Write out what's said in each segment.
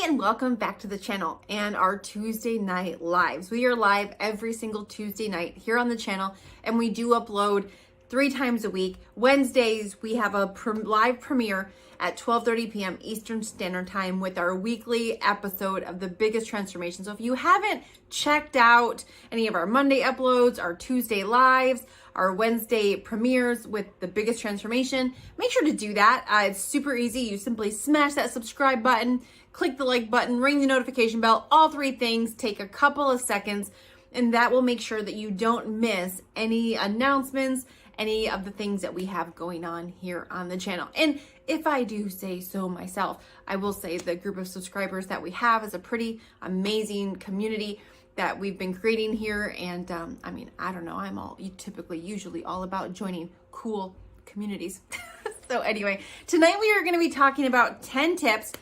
Hey, and welcome back to the channel and our Tuesday night lives. We are live every single Tuesday night here on the channel, and we do upload 3 times a week. Wednesdays, we have a live premiere at 12:30 p.m. Eastern Standard Time with our weekly episode of The Biggest Transformation. So if you haven't checked out any of our Monday uploads, our Tuesday lives, our Wednesday premieres with The Biggest Transformation, make sure to do that. It's super easy. You simply smash that subscribe button, click the like button, ring the notification bell. All 3 things take a couple of seconds, and that will make sure that you don't miss any announcements, any of the things that we have going on here on the channel. And if I do say so myself, I will say the group of subscribers that we have is a pretty amazing community that we've been creating here. And I don't know, I'm usually all about joining cool communities. So anyway, tonight we are going to be talking about 10 tips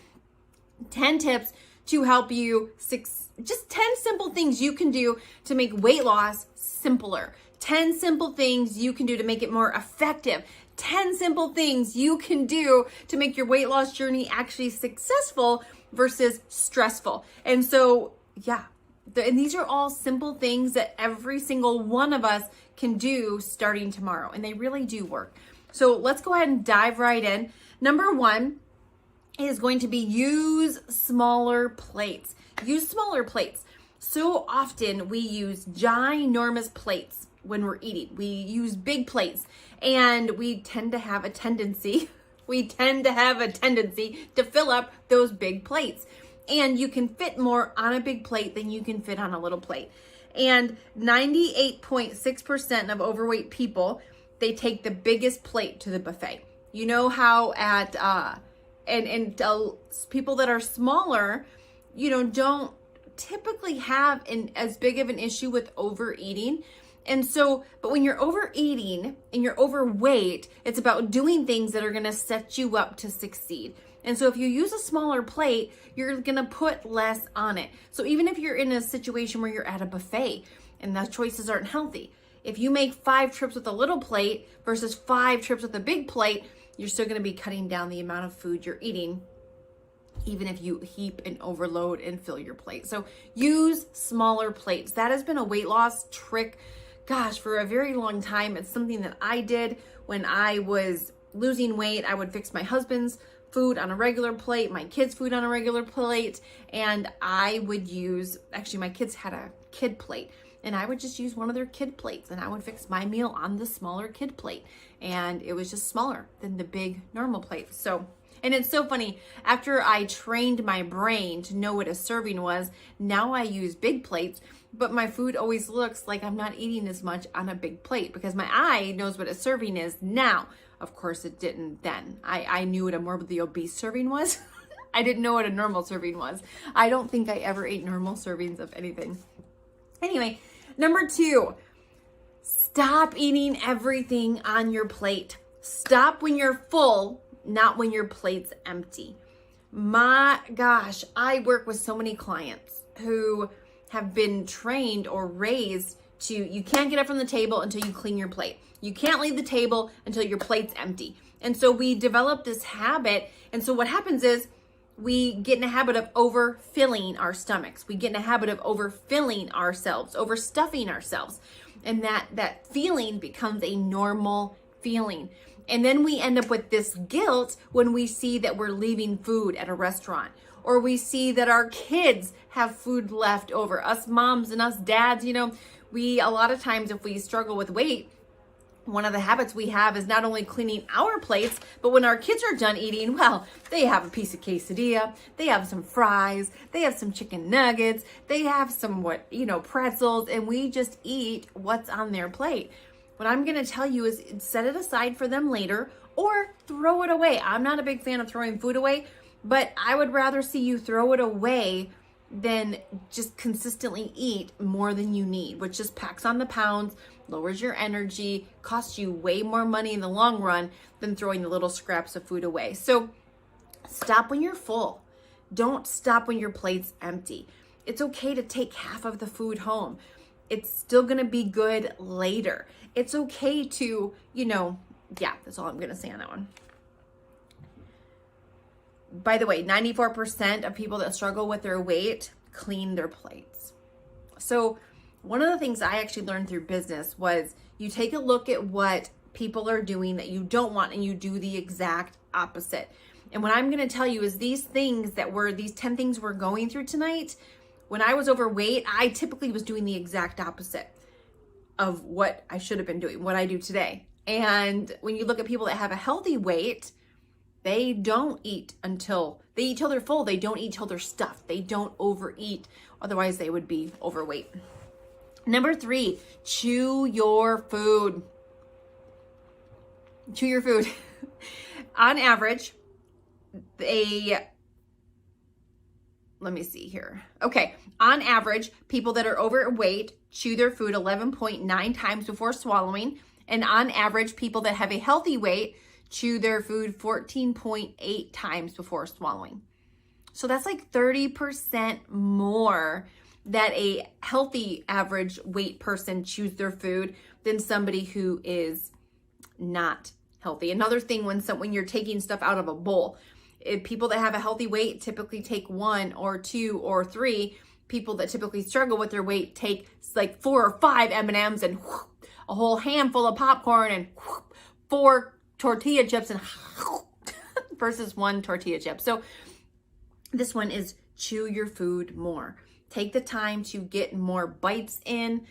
to help you, just 10 simple things you can do to make weight loss simpler. 10 simple things you can do to make it more effective. 10 simple things you can do to make your weight loss journey actually successful versus stressful. And so, and these are all simple things that every single one of us can do starting tomorrow, and they really do work. So let's go ahead and dive right in. Number 1 is going to be use smaller plates. Use smaller plates. So often we use ginormous plates when we're eating. We use big plates, and we tend to have a tendency to fill up those big plates. And you can fit more on a big plate than you can fit on a little plate. And 98.6% of overweight people, they take the biggest plate to the buffet. You know how at people that are smaller, don't typically have as big of an issue with overeating. And so, but when you're overeating and you're overweight, it's about doing things that are going to set you up to succeed. And so if you use a smaller plate, you're going to put less on it. So even if you're in a situation where you're at a buffet and the choices aren't healthy, if you make 5 trips with a little plate versus 5 trips with a big plate, you're still going to be cutting down the amount of food you're eating, even if you heap and overload and fill your plate. So use smaller plates. That has been a weight loss trick, for a very long time. It's something that I did when I was losing weight. I would fix my husband's food on a regular plate, my kids' food on a regular plate, and I would use, my kids had a kid plate, and I would just use one of their kid plates, and I would fix my meal on the smaller kid plate, and it was just smaller than the big normal plate. So, and it's so funny, after I trained my brain to know what a serving was, now I use big plates, but my food always looks like I'm not eating as much on a big plate because my eye knows what a serving is now. Of course, it didn't then. I knew what a morbidly obese serving was. I didn't know what a normal serving was. I don't think I ever ate normal servings of anything. Anyway, number 2, stop eating everything on your plate. Stop when you're full, not when your plate's empty. My gosh, I work with so many clients who have been trained or raised to, you can't get up from the table until you clean your plate. You can't leave the table until your plate's empty. And so we develop this habit. And so what happens is we get in a habit of overfilling our stomachs. We get in a habit of overfilling ourselves, overstuffing ourselves. And that feeling becomes a normal feeling. And then we end up with this guilt when we see that we're leaving food at a restaurant, or we see that our kids have food left over. Us moms and us dads, we, a lot of times if we struggle with weight, one of the habits we have is not only cleaning our plates, but when our kids are done eating, well, they have a piece of quesadilla, they have some fries, they have some chicken nuggets, they have some pretzels, and we just eat what's on their plate. What I'm going to tell you is set it aside for them later or throw it away. I'm not a big fan of throwing food away, but I would rather see you throw it away than just consistently eat more than you need, which just packs on the pounds, lowers your energy, costs you way more money in the long run than throwing the little scraps of food away. So stop when you're full. Don't stop when your plate's empty. It's okay to take half of the food home. It's still going to be good later. It's okay to, that's all I'm going to say on that one. By the way, 94% of people that struggle with their weight clean their plates. So one of the things I actually learned through business was you take a look at what people are doing that you don't want and you do the exact opposite. And what I'm going to tell you is these 10 things we're going through tonight, when I was overweight, I typically was doing the exact opposite of what I should have been doing, what I do today. And when you look at people that have a healthy weight, they don't eat until they eat till they're full. They don't eat till they're stuffed. They don't overeat. Otherwise, they would be overweight. Number 3, chew your food. Chew your food. On average, let me see here. Okay. On average, people that are overweight chew their food 11.9 times before swallowing. And on average, people that have a healthy weight chew their food 14.8 times before swallowing. So that's like 30% more that a healthy average weight person chews their food than somebody who is not healthy. Another thing, when you're taking stuff out of a bowl, people that have a healthy weight typically take 1 or 2 or 3. People that typically struggle with their weight take like 4 or 5 M&Ms and a whole handful of popcorn and 4 tortilla chips and versus 1 tortilla chip. So this one is chew your food more. Take the time to get more bites in,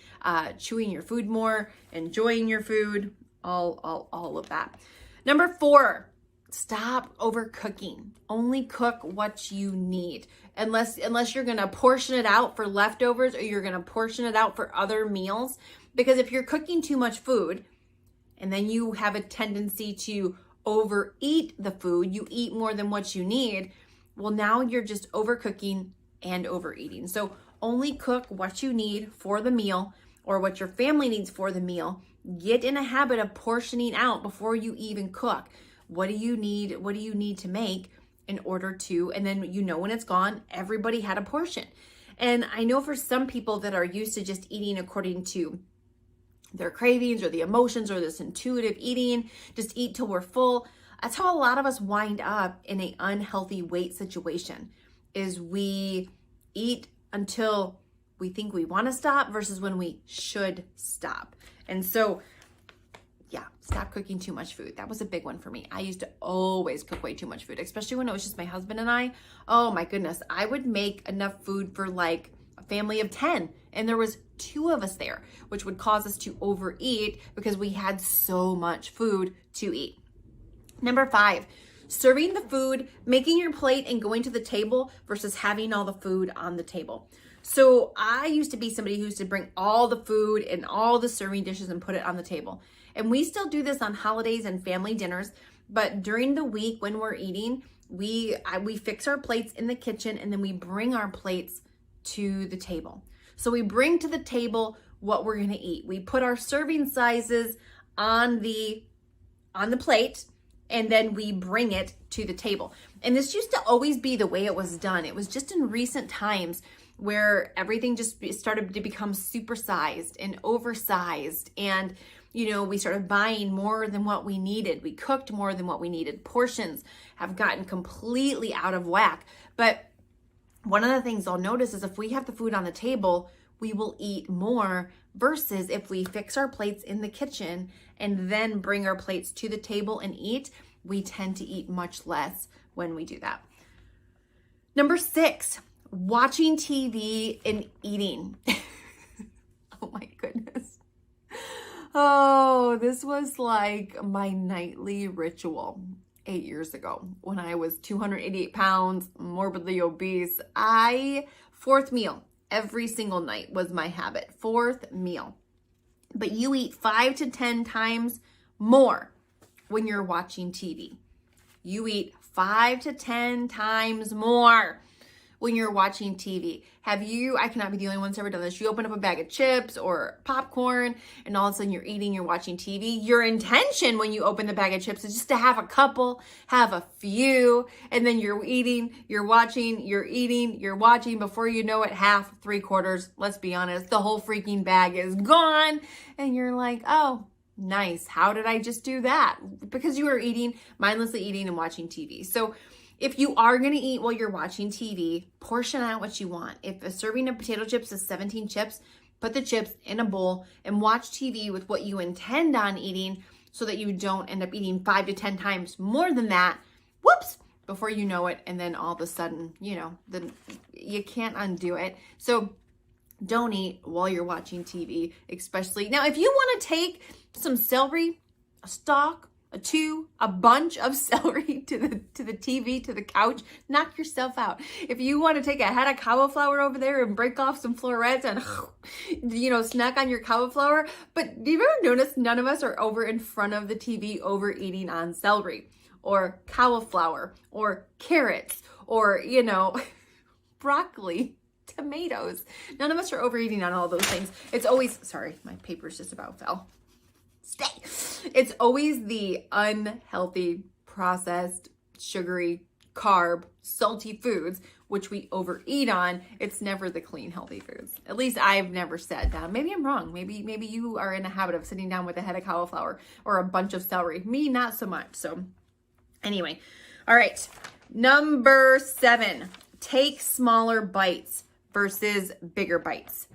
chewing your food more, enjoying your food, all of that. Number 4, stop overcooking. Only cook what you need. Unless you're going to portion it out for leftovers or you're going to portion it out for other meals. Because if you're cooking too much food and then you have a tendency to overeat the food, you eat more than what you need, well, now you're just overcooking and overeating. So only cook what you need for the meal or what your family needs for the meal. Get in a habit of portioning out before you even cook. What do you need? What do you need to make in order to, and then when it's gone, everybody had a portion. And I know for some people that are used to just eating according to their cravings or the emotions or this intuitive eating, just eat till we're full. That's how a lot of us wind up in an unhealthy weight situation, is we eat until we think we want to stop versus when we should stop. And so, yeah, stop cooking too much food. That was a big one for me. I used to always cook way too much food, especially when it was just my husband and I. Oh my goodness. I would make enough food for like a family of 10, and there was 2 of us there, which would cause us to overeat because we had so much food to eat. Number 5, serving the food, making your plate and going to the table versus having all the food on the table. So I used to be somebody who used to bring all the food and all the serving dishes and put it on the table. And we still do this on holidays and family dinners, but during the week when we're eating, we fix our plates in the kitchen and then we bring our plates to the table. So we bring to the table what we're going to eat. We put our serving sizes on the plate, and then we bring it to the table. And this used to always be the way it was done. It was just in recent times where everything just started to become supersized and oversized. And, we started buying more than what we needed. We cooked more than what we needed. Portions have gotten completely out of whack. But one of the things I'll notice is if we have the food on the table, we will eat more versus if we fix our plates in the kitchen and then bring our plates to the table and eat, we tend to eat much less when we do that. Number 6, watching TV and eating. Oh my goodness. Oh, this was like my nightly ritual 8 years ago when I was 288 pounds, morbidly obese. 4th meal every single night was my habit. 4th meal. But you eat 5 to 10 times more when you're watching TV. You eat 5 to 10 times more when you're watching TV. I cannot be the only one who's ever done this. You open up a bag of chips or popcorn and all of a sudden you're watching TV. Your intention when you open the bag of chips is just to have a couple, have a few, and then you're eating, you're watching, you're eating, you're watching. Before you know it, half, 3/4, let's be honest, the whole freaking bag is gone. And you're like, oh, nice. How did I just do that? Because you were mindlessly eating and watching TV. So If you are going to eat while you're watching TV, portion out what you want. If a serving of potato chips is 17 chips, put the chips in a bowl and watch TV with what you intend on eating so that you don't end up eating 5 to 10 times more than that. Whoops! Before you know it, and then all of a sudden, then you can't undo it. So don't eat while you're watching TV, especially. Now, if you want to take some celery, a stalk, a bunch of celery to the TV, to the couch, knock yourself out. If you want to take a head of cauliflower over there and break off some florets and, snack on your cauliflower. But do you ever notice none of us are over in front of the TV overeating on celery or cauliflower or carrots or, broccoli, tomatoes. None of us are overeating on all those things. It's always, sorry, my paper's just about fell. Stay. It's always the unhealthy, processed, sugary, carb, salty foods, which we overeat on. It's never the clean, healthy foods. At least I've never said that. Maybe I'm wrong. Maybe you are in a habit of sitting down with a head of cauliflower or a bunch of celery. Me, not so much. So anyway, all right. Number 7, take smaller bites versus bigger bites.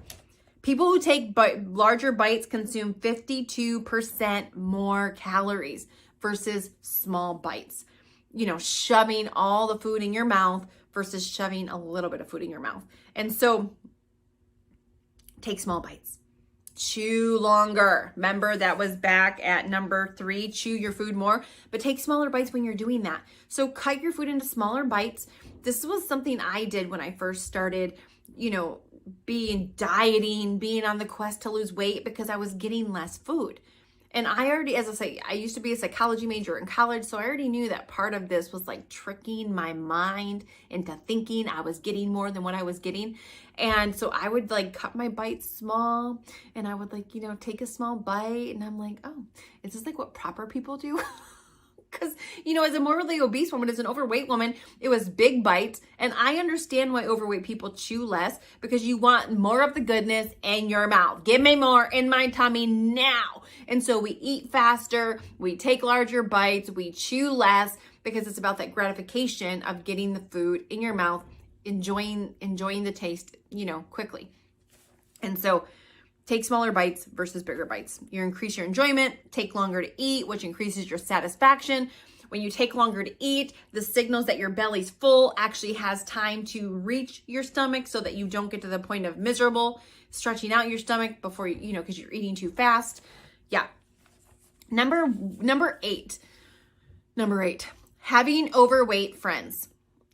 People who take larger bites consume 52% more calories versus small bites. Shoving all the food in your mouth versus shoving a little bit of food in your mouth. And so take small bites. Chew longer. Remember, that was back at number 3, chew your food more, but take smaller bites when you're doing that. So cut your food into smaller bites. This was something I did when I first started, being on the quest to lose weight because I was getting less food. And I already, as I say, I used to be a psychology major in college, so I already knew that part of this was like tricking my mind into thinking I was getting more than what I was getting. And so I would like cut my bites small and I would take a small bite and I'm like, oh, is this like what proper people do? Because, as a morbidly obese woman, as an overweight woman, it was big bites. And I understand why overweight people chew less because you want more of the goodness in your mouth. Give me more in my tummy now. And so we eat faster, we take larger bites, we chew less because it's about that gratification of getting the food in your mouth, enjoying the taste, quickly. And so take smaller bites versus bigger bites. You increase your enjoyment, take longer to eat, which increases your satisfaction. When you take longer to eat, the signals that your belly's full actually has time to reach your stomach so that you don't get to the point of miserable, stretching out your stomach before because you're eating too fast. Yeah. Number 8, having overweight friends.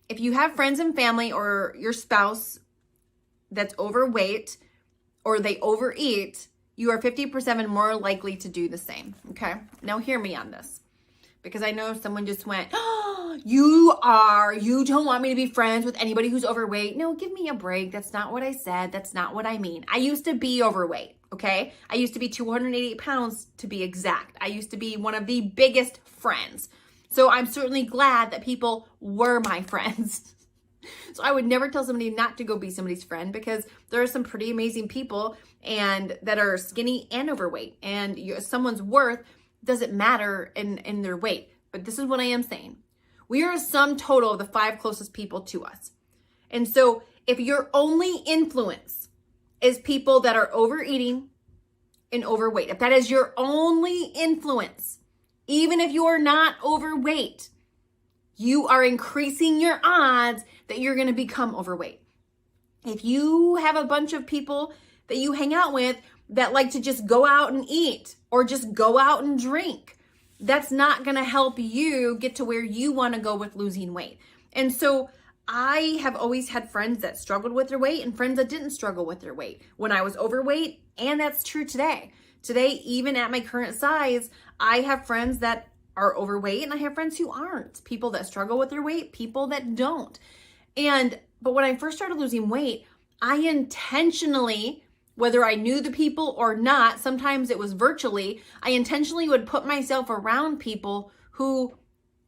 If you have friends and family or your spouse that's overweight, or they overeat, you are 50% more likely to do the same. Okay. Now hear me on this, because I know someone just went, oh, you don't want me to be friends with anybody who's overweight. No, give me a break. That's not what I said. That's not what I mean. I used to be overweight. Okay. I used to be 288 pounds to be exact. I used to be one of the biggest friends. So I'm certainly glad that people were my friends. So I would never tell somebody not to go be somebody's friend, because there are some pretty amazing people and that are skinny and overweight, and someone's worth doesn't matter in their weight. But this is what I am saying. We are a sum total of the 5 closest people to us. And so if your only influence is people that are overeating and overweight, if that is your only influence, even if you are not overweight, you are increasing your odds that you're going to become overweight. If you have a bunch of people that you hang out with that like to just go out and eat or just go out and drink, that's not going to help you get to where you want to go with losing weight. And so I have always had friends that struggled with their weight and friends that didn't struggle with their weight when I was overweight. And that's true today. Today, even at my current size, I have friends that are overweight and I have friends who aren't. People that struggle with their weight, people that don't. But when I first started losing weight, I intentionally, whether I knew the people or not, sometimes it was virtually, I intentionally would put myself around people who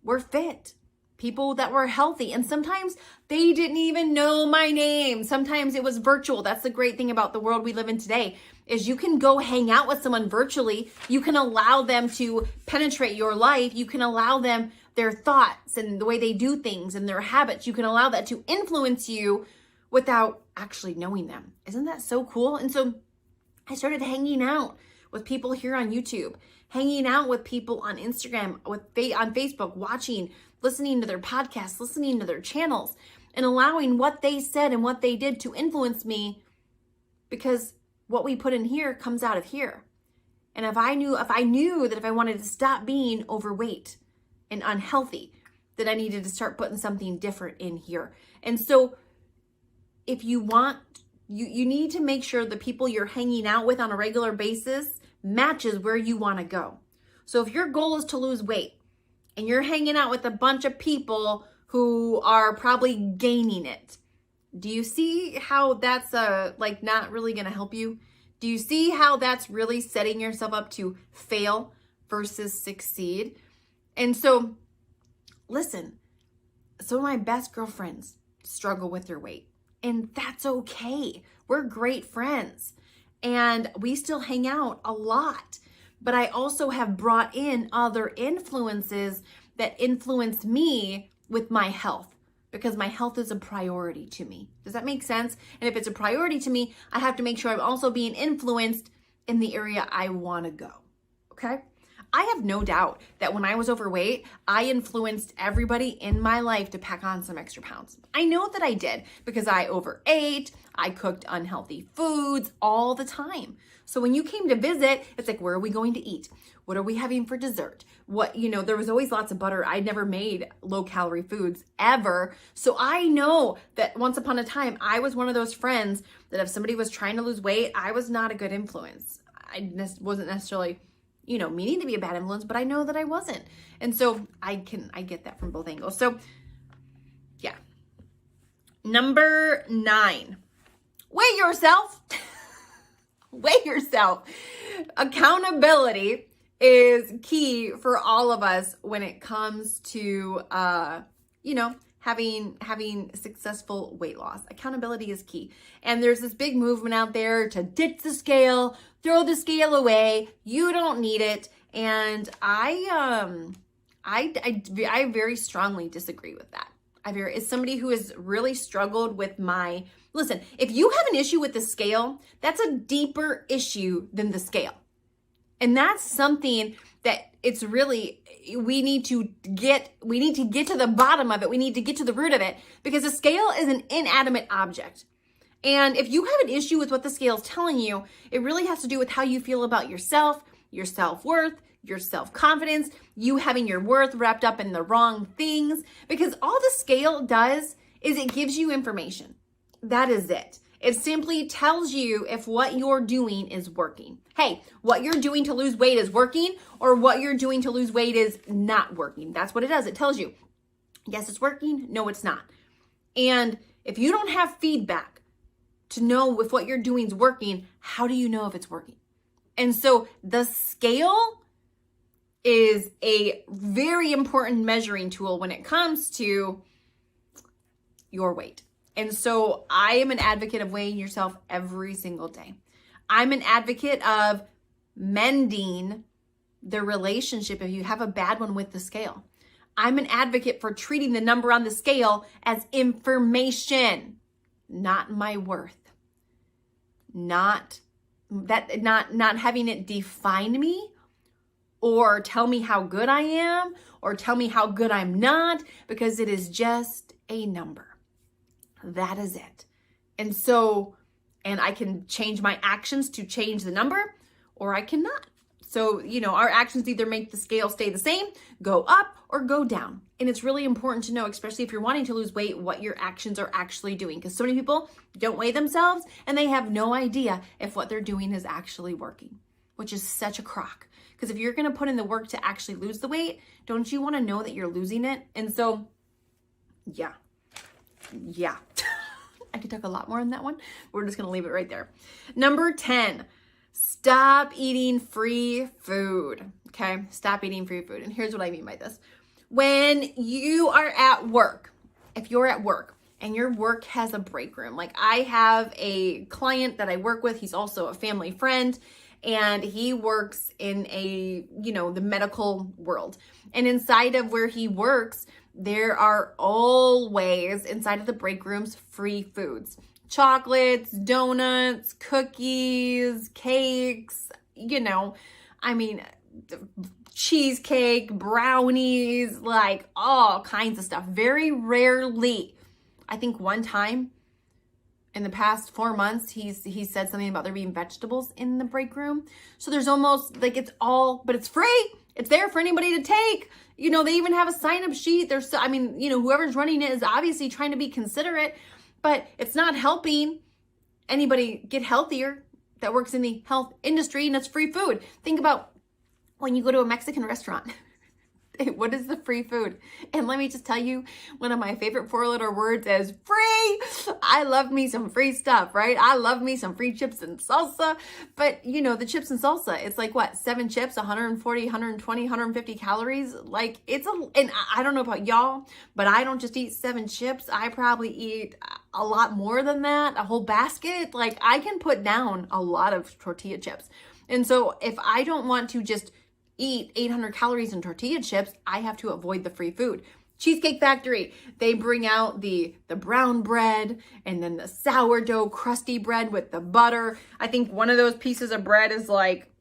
were fit, people that were healthy. And sometimes they didn't even know my name. Sometimes it was virtual. That's the great thing about the world we live in today, is you can go hang out with someone virtually. You can allow them to penetrate your life. You can allow them their thoughts and the way they do things and their habits. You can allow that to influence you without actually knowing them. Isn't that so cool? And so I started hanging out with people here on YouTube, hanging out with people on Instagram, on Facebook, watching, listening to their podcasts, listening to their channels, and allowing what they said and what they did to influence me, because what we put in here comes out of here. And if I knew that if I wanted to stop being overweight and unhealthy, that I needed to start putting something different in here. And so if you want, you need to make sure the people you're hanging out with on a regular basis matches where you want to go. So if your goal is to lose weight and you're hanging out with a bunch of people who are probably gaining it, do you see how that's not really going to help you? Do you see how that's really setting yourself up to fail versus succeed? And so, listen, some of my best girlfriends struggle with their weight, and that's okay. We're great friends, and we still hang out a lot. But I also have brought in other influences that influence me with my health, because my health is a priority to me. Does that make sense? And if it's a priority to me, I have to make sure I'm also being influenced in the area I want to go. Okay? I have no doubt that when I was overweight, I influenced everybody in my life to pack on some extra pounds. I know that I did, because I overate, I cooked unhealthy foods all the time. So when you came to visit, it's like, where are we going to eat? What are we having for dessert? There was always lots of butter. I never made low calorie foods ever. So I know that once upon a time, I was one of those friends that if somebody was trying to lose weight, I was not a good influence. I wasn't necessarily, meaning to be a bad influence, but I know that I wasn't. And so I get that from both angles. So yeah. Number 9, weigh yourself. Weigh yourself. Accountability is key for all of us when it comes to, having successful weight loss. Accountability is key. And there's this big movement out there to ditch the scale, throw the scale away. You don't need it. And I very strongly disagree with that. As somebody who has really struggled with listen, if you have an issue with the scale, that's a deeper issue than the scale. And that's something that it's really, we need to get to the bottom of it. We need to get to the root of it, because the scale is an inanimate object. And if you have an issue with what the scale is telling you, it really has to do with how you feel about yourself, your self-worth, your self-confidence, you having your worth wrapped up in the wrong things, because all the scale does is it gives you information. That is it. It simply tells you if what you're doing is working. Hey, what you're doing to lose weight is working, or what you're doing to lose weight is not working. That's what it does. It tells you, yes, it's working. No, it's not. And if you don't have feedback to know if what you're doing is working, how do you know if it's working? And so the scale is a very important measuring tool when it comes to your weight. And so I am an advocate of weighing yourself every single day. I'm an advocate of mending the relationship if you have a bad one with the scale. I'm an advocate for treating the number on the scale as information, not my worth. Not having it define me or tell me how good I am or tell me how good I'm not, because it is just a number. That is it. And I can change my actions to change the number, or I cannot. So, our actions either make the scale stay the same, go up, or go down. And it's really important to know, especially if you're wanting to lose weight, what your actions are actually doing. Because so many people don't weigh themselves and they have no idea if what they're doing is actually working, which is such a crock. Because if you're going to put in the work to actually lose the weight, don't you want to know that you're losing it? And so, yeah. I could talk a lot more on that one. We're just going to leave it right there. Number 10, stop eating free food. Okay? Stop eating free food. And here's what I mean by this. When you are at work, if you're at work and your work has a break room, like I have a client that I work with, he's also a family friend, and he works in the medical world. And inside of where he works, there are always, inside of the break rooms, free foods. Chocolates, donuts, cookies, cakes, cheesecake, brownies, like all kinds of stuff. Very rarely, I think one time in the past 4 months, he said something about there being vegetables in the break room. So there's almost like but it's free. It's there for anybody to take. They even have a sign-up sheet. Whoever's running it is obviously trying to be considerate, but it's not helping anybody get healthier that works in the health industry, and it's free food. Think about when you go to a Mexican restaurant. What is the free food? And let me just tell you, one of my favorite 4-letter words is free. I love me some free stuff, right? I love me some free chips and salsa. But the chips and salsa, it's like what? 7 chips, 140, 120, 150 calories. Like and I don't know about y'all, but I don't just eat 7 chips. I probably eat a lot more than that, a whole basket. Like I can put down a lot of tortilla chips. And so if I don't want to just eat 800 calories in tortilla chips, I have to avoid the free food. Cheesecake Factory, they bring out the brown bread and then the sourdough crusty bread with the butter. I think one of those pieces of bread is like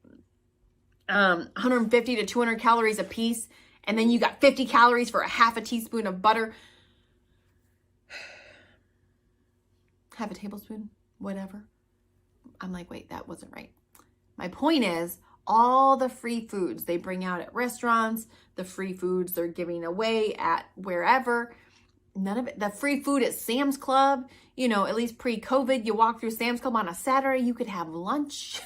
150 to 200 calories a piece. And then you got 50 calories for a half a teaspoon of butter. Half a tablespoon, whatever. I'm like, wait, that wasn't right. My point is, all the free foods they bring out at restaurants, the free foods they're giving away at wherever, none of it. The free food at Sam's Club, at least pre-COVID, you walk through Sam's Club on a Saturday, you could have lunch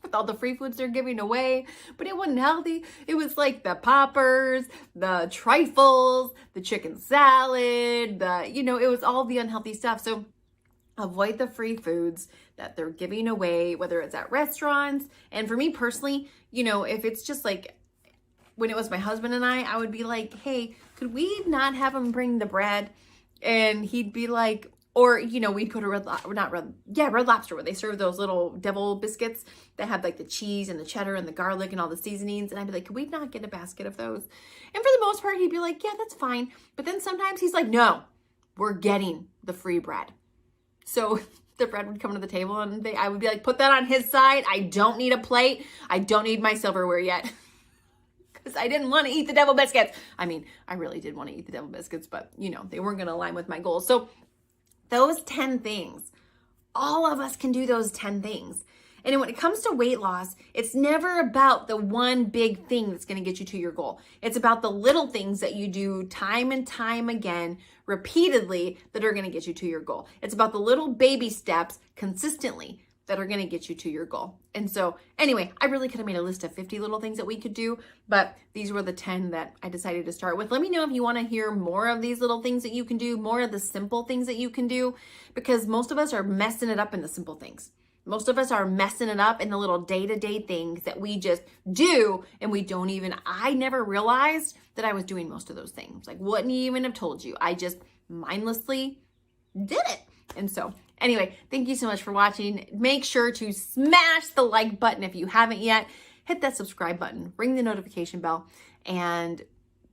with all the free foods they're giving away, but it wasn't healthy. It was like the poppers, the trifles, the chicken salad, it was all the unhealthy stuff. So avoid the free foods that they're giving away, whether it's at restaurants. And for me personally, if it's just like when it was my husband and I would be like, hey, could we not have him bring the bread? And he'd be like, or, we'd go to Red Lobster, where they serve those little devil biscuits that have like the cheese and the cheddar and the garlic and all the seasonings. And I'd be like, could we not get a basket of those? And for the most part, he'd be like, yeah, that's fine. But then sometimes he's like, no, we're getting the free bread. So the bread would come to the table and I would be like, put that on his side. I don't need a plate. I don't need my silverware yet. Because I didn't want to eat the devil biscuits. I really did want to eat the devil biscuits, but they weren't going to align with my goals. So those 10 things, all of us can do those 10 things. And when it comes to weight loss, it's never about the one big thing that's going to get you to your goal. It's about the little things that you do time and time again, repeatedly, that are going to get you to your goal. It's about the little baby steps consistently that are going to get you to your goal. And so anyway, I really could have made a list of 50 little things that we could do, but these were the 10 that I decided to start with. Let me know if you want to hear more of these little things that you can do, more of the simple things that you can do, because most of us are messing it up in the simple things. Most of us are messing it up in the little day-to-day things that we just do, and I never realized that I was doing most of those things. Like, wouldn't even have told you. I just mindlessly did it. And so anyway, thank you so much for watching. Make sure to smash the like button if you haven't yet. Hit that subscribe button, ring the notification bell, and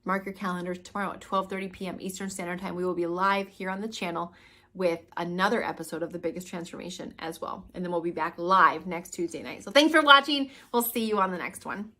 mark your calendars. Tomorrow at 12:30 p.m. Eastern Standard Time, we will be live here on the channel with another episode of The Biggest Transformation as well. And then we'll be back live next Tuesday night. So thanks for watching. We'll see you on the next one.